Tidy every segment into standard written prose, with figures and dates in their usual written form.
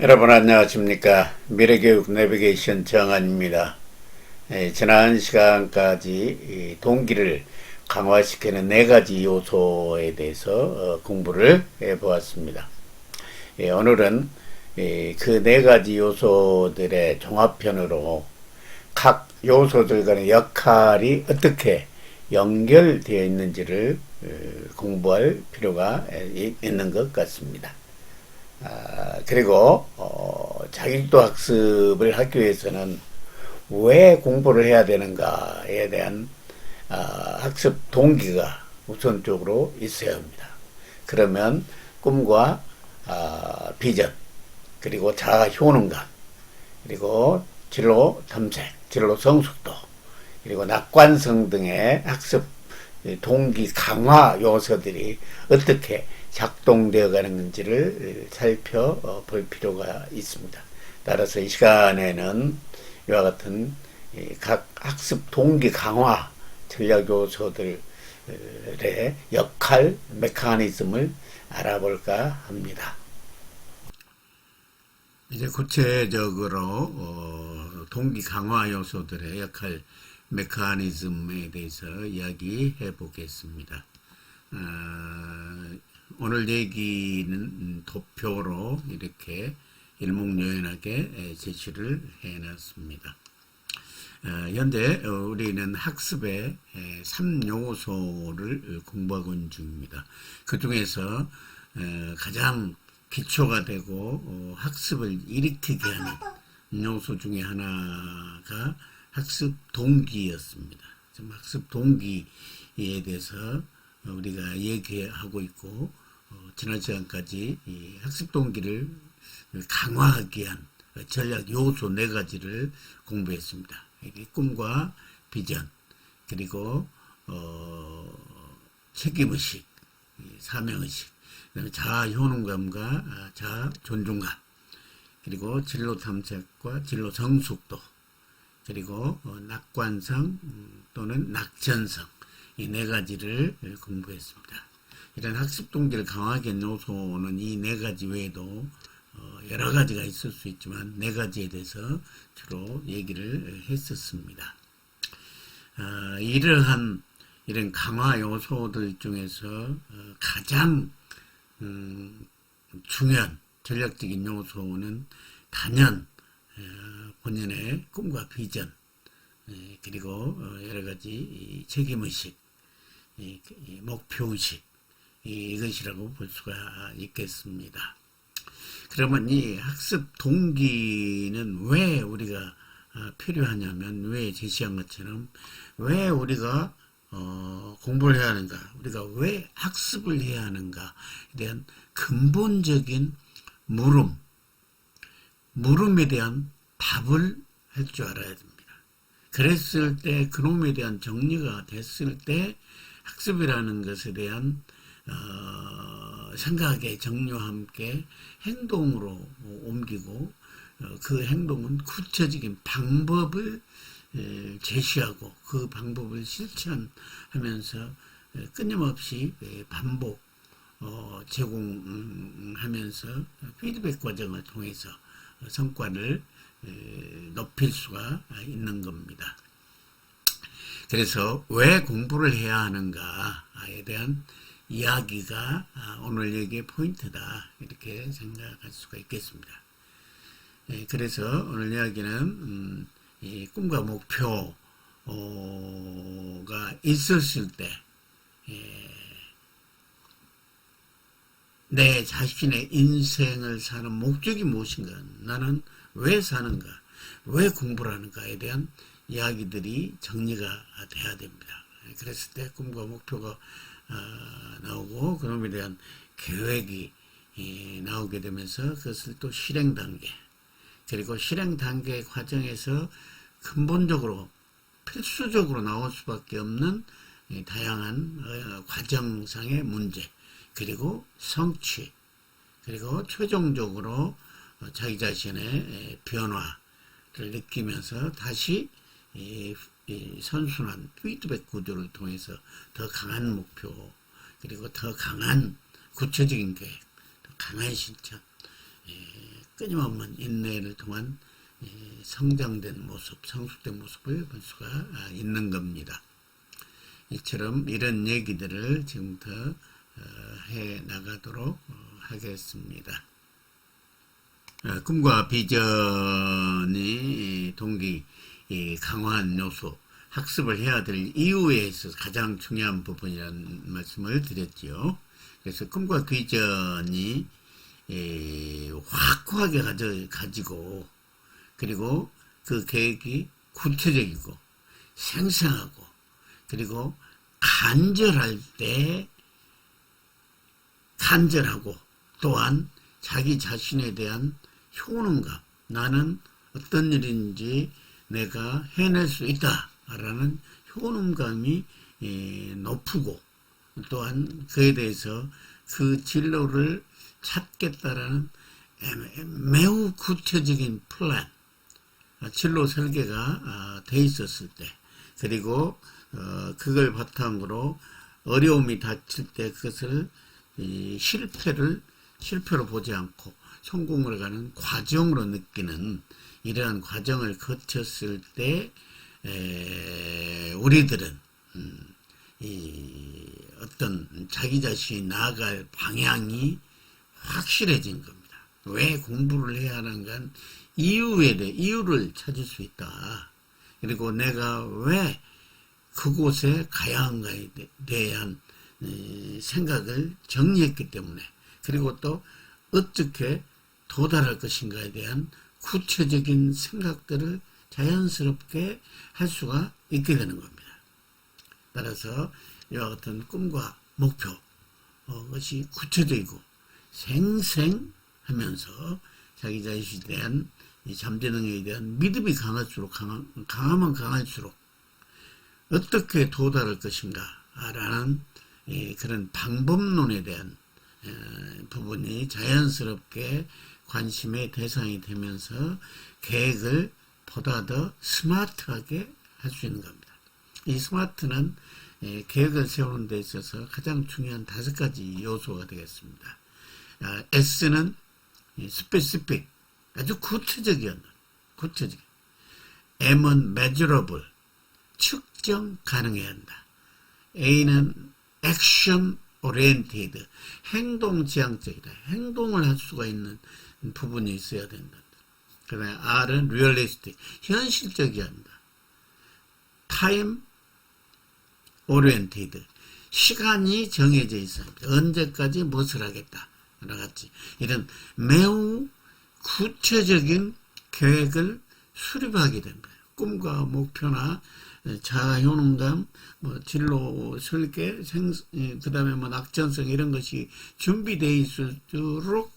여러분 안녕하십니까. 미래교육 내비게이션 정한입니다. 지난 시간까지 동기를 강화시키는 4가지 요소에 대해서 공부를 해보았습니다. 오늘은 그 4가지 요소들의 종합편으로 각 요소들 간의 역할이 어떻게 연결되어 있는지를 공부할 필요가 있는 것 같습니다. 그리고 자기주도 학습을 하기 위해서는 왜 공부를 해야 되는가에 대한 학습 동기가 우선적으로 있어야 합니다. 그러면 꿈과 비전, 그리고 자아 효능감, 그리고 진로 탐색, 진로 성숙도, 그리고 낙관성 등의 학습 동기 강화 요소들이 어떻게 작동되어 가는 건지를 살펴볼 필요가 있습니다. 따라서 이 시간에는 이와 같은 각 학습 동기 강화 전략 요소들의 역할, 메커니즘을 알아볼까 합니다. 이제 구체적으로 동기 강화 요소들의 역할, 메커니즘에 대해서 이야기해 보겠습니다. 오늘 얘기는 도표로 이렇게 일목요연하게 제시를 해놨습니다. 현재 우리는 학습의 3요소를 공부하고 있는 중입니다. 그 중에서 가장 기초가 되고 학습을 일으키게 하는 요소 중에 하나가 학습 동기였습니다. 지금 학습 동기에 대해서 우리가 얘기하고 있고, 지난 시간까지 이 학습 동기를 강화하기 위한 전략 요소 4가지를 공부했습니다. 꿈과 비전, 그리고 책임의식, 사명의식, 그다음에 자아 효능감과 자아 존중감, 그리고 진로 탐색과 진로 성숙도, 그리고 낙관성 또는 낙천성, 이 4가지를 공부했습니다. 이런 학습 동기를 강하게 하는 요소는 이 4가지 외에도 여러 가지가 있을 수 있지만 4가지에 대해서 주로 얘기를 했었습니다. 이러한 이런 강화 요소들 중에서 가장 중요한 전략적인 요소는 단연 본인의 꿈과 비전, 그리고 여러 가지 책임의식, 목표의식, 이것이라고 볼 수가 있겠습니다. 그러면 이 학습 동기는 왜 우리가 필요하냐면, 왜 제시한 것처럼 왜 우리가 공부를 해야 하는가, 우리가 왜 학습을 해야 하는가에 대한 근본적인 물음에 대한 답을 할 줄 알아야 됩니다. 그랬을 때, 그놈에 대한 정리가 됐을 때 학습이라는 것에 대한 생각의 정리와 함께 행동으로 옮기고, 그 행동은 구체적인 방법을 제시하고 그 방법을 실천하면서 끊임없이 반복 제공하면서 피드백 과정을 통해서 성과를 높일 수가 있는 겁니다. 그래서 왜 공부를 해야 하는가에 대한 이야기가 오늘 얘기의 포인트다, 이렇게 생각할 수가 있겠습니다. 그래서 오늘 이야기는 꿈과 목표가 있었을 때 내 자신의 인생을 사는 목적이 무엇인가, 나는 왜 사는가, 왜 공부를 하는가에 대한 이야기들이 정리가 돼야 됩니다. 그랬을 때 꿈과 목표가 나오고, 그놈에 대한 계획이 나오게 되면서 그것을 또 실행 단계, 그리고 실행 단계 과정에서 근본적으로 필수적으로 나올 수밖에 없는 다양한 과정상의 문제, 그리고 성취, 그리고 최종적으로 자기 자신의 변화를 느끼면서 다시 이 선순환 피드백 구조를 통해서 더 강한 목표, 그리고 더 강한 구체적인 계획, 더 강한 실천, 끊임없는 인내를 통한 성장된 모습, 성숙된 모습을 볼 수가 있는 겁니다. 이처럼 이런 얘기들을 지금부터 해 나가도록 하겠습니다. 꿈과 비전이 동기 강화한 요소, 학습을 해야 될 이유에 있어서 가장 중요한 부분이라는 말씀을 드렸지요. 그래서 꿈과 비전이 확고하게 가지고 그리고 그 계획이 구체적이고 생생하고 그리고 간절할 때 간절하고 또한 자기 자신에 대한 효능감, 나는 어떤 일인지 내가 해낼 수 있다라는 효능감이 높고 또한 그에 대해서 그 진로를 찾겠다라는 매우 구체적인 플랜, 진로 설계가 돼 있었을 때 그리고 그걸 바탕으로 어려움이 닥칠 때 그것을 실패로 보지 않고 성공을 가는 과정으로 느끼는 이러한 과정을 거쳤을 때 우리들은 어떤 자기 자신이 나아갈 방향이 확실해진 겁니다. 왜 공부를 해야 하는가 이유를 찾을 수 있다. 그리고 내가 왜 그곳에 가야 한가에 대한 생각을 정리했기 때문에 그리고 또 어떻게 도달할 것인가에 대한 구체적인 생각들을 자연스럽게 할 수가 있게 되는 겁니다. 따라서 이와 같은 꿈과 목표 것이 구체적이고 생생하면서 자기 자신에 대한 이 잠재능에 대한 믿음이 강하면 강할수록 어떻게 도달할 것인가 라는 그런 방법론에 대한 부분이 자연스럽게 관심의 대상이 되면서 계획을 보다 더 스마트하게 할 수 있는 겁니다. 이 스마트는 계획을 세우는 데 있어서 가장 중요한 5가지 요소가 되겠습니다. S는 스페시픽, 아주 구체적인. M은 measurable, 측정 가능해야 한다. A는 액션 오리엔티드, 행동 지향적이다. 행동을 할 수가 있는 부분이 있어야 된다. 그 다음에 R은 리얼리스틱, 현실적이어야 한다. 타임 오리엔티드, 시간이 정해져 있어야 합니다. 언제까지 무엇을 하겠다. 같이 이런 매우 구체적인 계획을 수립하게 됩니다. 꿈과 목표나 자아효능감, 진로 설계, 그 다음에 낙천성 이런 것이 준비되어 있을수록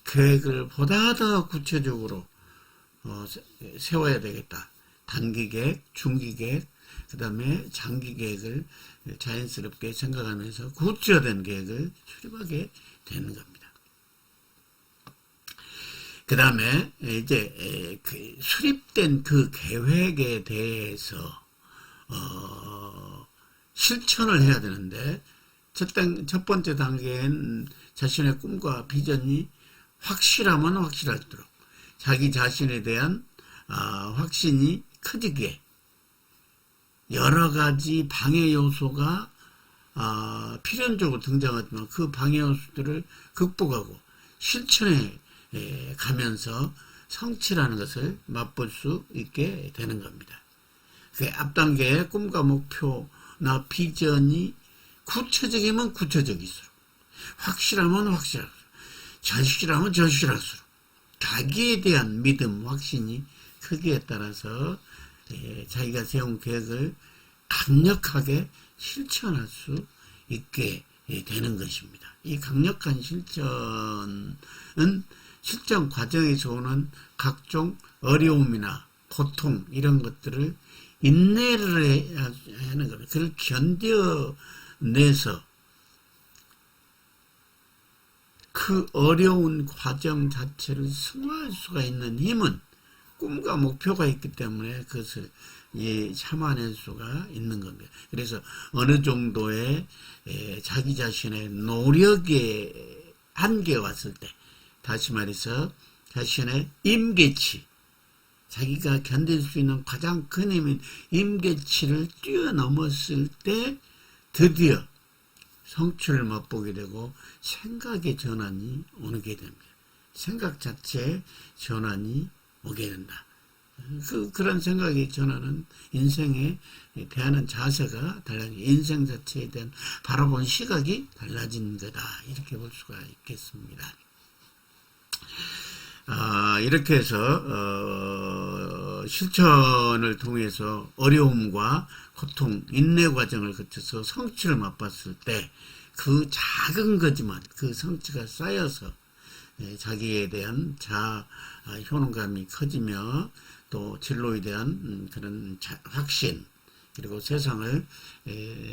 계획을 보다 더 구체적으로 세워야 되겠다. 단기 계획, 중기 계획, 그 다음에 장기 계획을 자연스럽게 생각하면서 구체화된 계획을 수립하게 되는 겁니다. 그 다음에 이제 수립된 그 계획에 대해서 실천을 해야 되는데 첫 번째 단계엔 자신의 꿈과 비전이 확실하면 확실할수록 자기 자신에 대한 확신이 커지기에 여러 가지 방해 요소가 필연적으로 등장하지만 그 방해 요소들을 극복하고 실천해 가면서 성취라는 것을 맛볼 수 있게 되는 겁니다. 그 앞단계의 꿈과 목표나 비전이 구체적이면 구체적일수록 확실하면 확실할수록 절실하면 절실할수록 자기에 대한 믿음, 확신이 크기에 따라서 자기가 세운 계획을 강력하게 실천할 수 있게 되는 것입니다. 이 강력한 실천은 실천 과정에서 오는 각종 어려움이나 고통 이런 것들을 인내를 하는 겁니다. 그걸 견뎌내서 그 어려운 과정 자체를 승화할 수가 있는 힘은 꿈과 목표가 있기 때문에 그것을 참아낼 수가 있는 겁니다. 그래서 어느 정도의 자기 자신의 노력의 한계에 왔을 때 다시 말해서 자신의 임계치, 자기가 견딜 수 있는 가장 큰 힘인 임계치를 뛰어넘었을 때 드디어 성취를 맛보게 되고 생각의 전환이 오게 됩니다. 생각 자체에 전환이 오게 된다. 그런 생각의 전환은 인생에 대하는 자세가 달라진, 인생 자체에 대한 바라본 시각이 달라진 거다. 이렇게 볼 수가 있겠습니다. 이렇게 해서 실천을 통해서 어려움과 고통, 인내 과정을 거쳐서 성취를 맛봤을 때 그 작은 거지만 그 성취가 쌓여서 자기에 대한 효능감이 커지며 또 진로에 대한 그런 확신, 그리고 세상을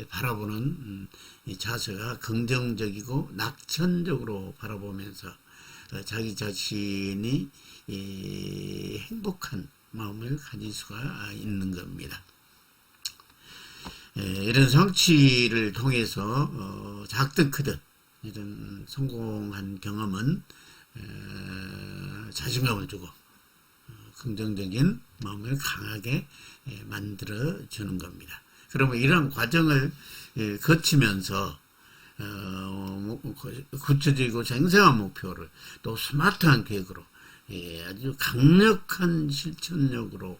바라보는 이 자세가 긍정적이고 낙천적으로 바라보면서 자기 자신이 행복한 마음을 가질 수가 있는 겁니다. 이런 성취를 통해서 작든 크든 이런 성공한 경험은 자신감을 주고 긍정적인 마음을 강하게 만들어 주는 겁니다. 그러면 이런 과정을 거치면서 구체적이고 생생한 목표를 또 스마트한 계획으로 아주 강력한 실천력으로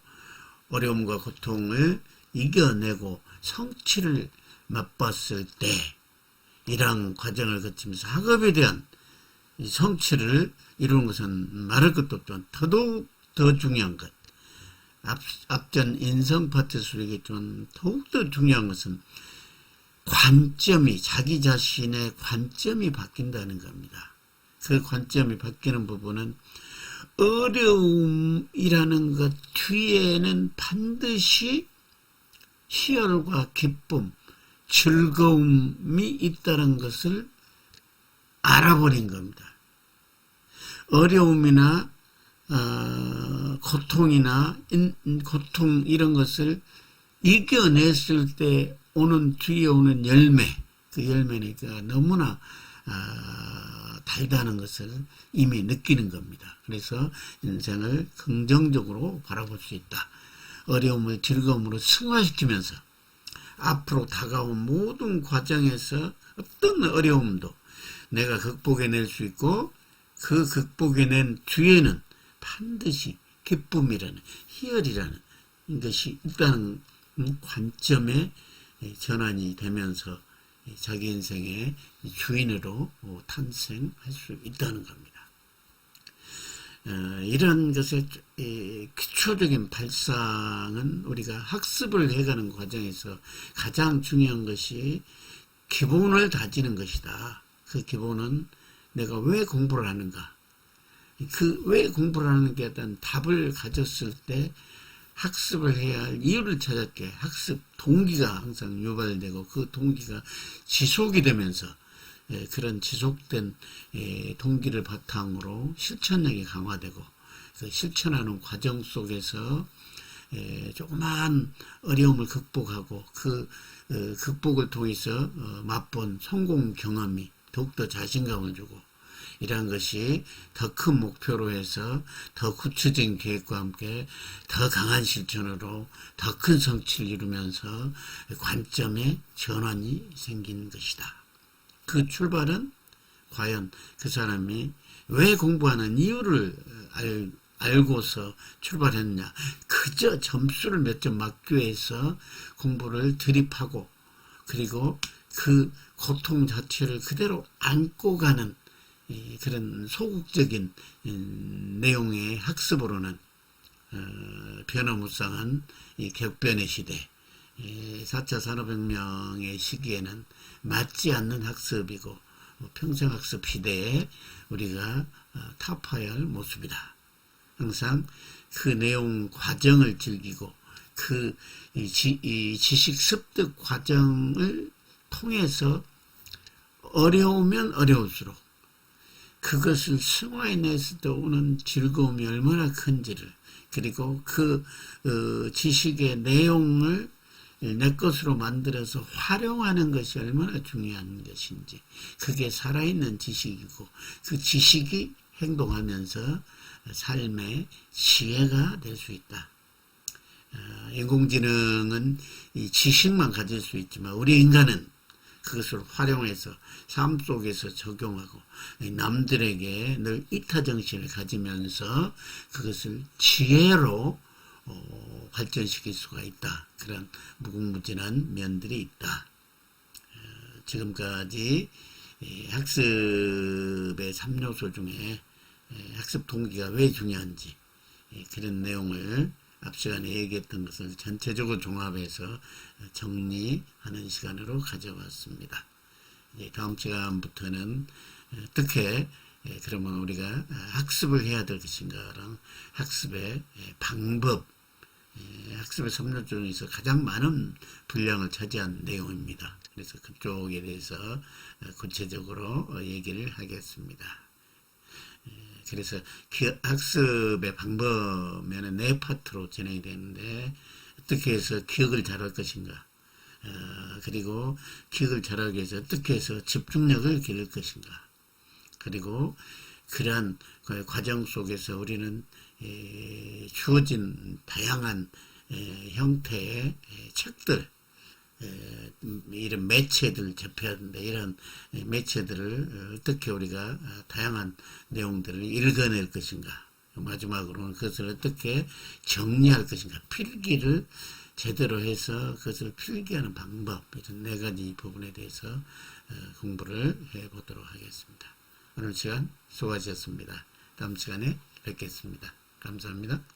어려움과 고통을 이겨내고 성취를 맛봤을 때 이러한 과정을 거치면서 학업에 대한 성취를 이루는 것은 말할 것도 없지만 더더욱 더 중요한 것, 앞전 인성 파트 속이겠지만 더욱더 중요한 것은 관점이, 자기 자신의 관점이 바뀐다는 겁니다. 그 관점이 바뀌는 부분은 어려움이라는 것 뒤에는 반드시 희열과 기쁨, 즐거움이 있다는 것을 알아버린 겁니다. 어려움이나 고통이나 고통 이런 것을 이겨냈을 때 오는 뒤에 오는 열매, 그 열매니까 너무나 달다는 것을 이미 느끼는 겁니다. 그래서 인생을 긍정적으로 바라볼 수 있다. 어려움을 즐거움으로 승화시키면서 앞으로 다가온 모든 과정에서 어떤 어려움도 내가 극복해낼 수 있고 그 극복해낸 뒤에는 반드시 기쁨이라는, 희열이라는 것이 있다는 관점의 전환이 되면서 자기 인생의 주인으로 탄생할 수 있다는 겁니다. 이런 것의 기초적인 발상은 우리가 학습을 해가는 과정에서 가장 중요한 것이 기본을 다지는 것이다. 그 기본은 내가 왜 공부를 하는가? 그 왜 공부를 하는 게 어떤 답을 가졌을 때 학습을 해야 할 이유를 찾았기에 학습 동기가 항상 유발되고 그 동기가 지속이 되면서 그런 지속된 동기를 바탕으로 실천력이 강화되고 그 실천하는 과정 속에서 조그마한 어려움을 극복하고 그 극복을 통해서 맛본 성공 경험이 더욱더 자신감을 주고 이러한 것이 더 큰 목표로 해서 더 구체적인 계획과 함께 더 강한 실천으로 더 큰 성취를 이루면서 관점의 전환이 생긴 것이다. 그 출발은 과연 그 사람이 왜 공부하는 이유를 알고서 출발했느냐. 그저 점수를 몇 점 맞기 위해서 공부를 드립하고 그리고 그 고통 자체를 그대로 안고 가는 그런 소극적인 내용의 학습으로는 변화무쌍한 이 격변의 시대, 4차 산업혁명의 시기에는 맞지 않는 학습이고 평생학습 시대에 우리가 타파해야 할 모습이다. 항상 그 내용 과정을 즐기고 그 지식 습득 과정을 통해서 어려우면 어려울수록 그것을 승화해냈을 때 오는 즐거움이 얼마나 큰지를 그리고 그 지식의 내용을 내 것으로 만들어서 활용하는 것이 얼마나 중요한 것인지 그게 살아있는 지식이고 그 지식이 행동하면서 삶의 지혜가 될 수 있다. 인공지능은 이 지식만 가질 수 있지만 우리 인간은 그것을 활용해서 삶 속에서 적용하고 남들에게 늘 이타정신을 가지면서 그것을 지혜로 발전시킬 수가 있다. 그런 무궁무진한 면들이 있다. 지금까지 학습의 3요소 중에 학습 동기가 왜 중요한지 그런 내용을 앞 시간에 얘기했던 것을 전체적으로 종합해서 정리하는 시간으로 가져왔습니다. 다음 시간부터는 어떻게 그러면 우리가 학습을 해야 될 것인가랑 학습의 방법, 학습의 3요소 중에서 가장 많은 분량을 차지한 내용입니다. 그래서 그쪽에 대해서 구체적으로 얘기를 하겠습니다. 그래서 학습의 방법에는 네 파트로 진행이 되는데 어떻게 해서 기억을 잘할 것인가, 그리고 기억을 잘하기 위해서 어떻게 해서 집중력을 기를 것인가, 그리고 그러한 과정 속에서 우리는 주어진 다양한 형태의 책들, 이런 매체들을 접해야 한다. 이런 매체들을 어떻게 우리가 다양한 내용들을 읽어낼 것인가. 마지막으로는 그것을 어떻게 정리할 것인가. 필기를 제대로 해서 그것을 필기하는 방법. 이런 네 가지 부분에 대해서 공부를 해보도록 하겠습니다. 오늘 시간 수고하셨습니다. 다음 시간에 뵙겠습니다. 감사합니다.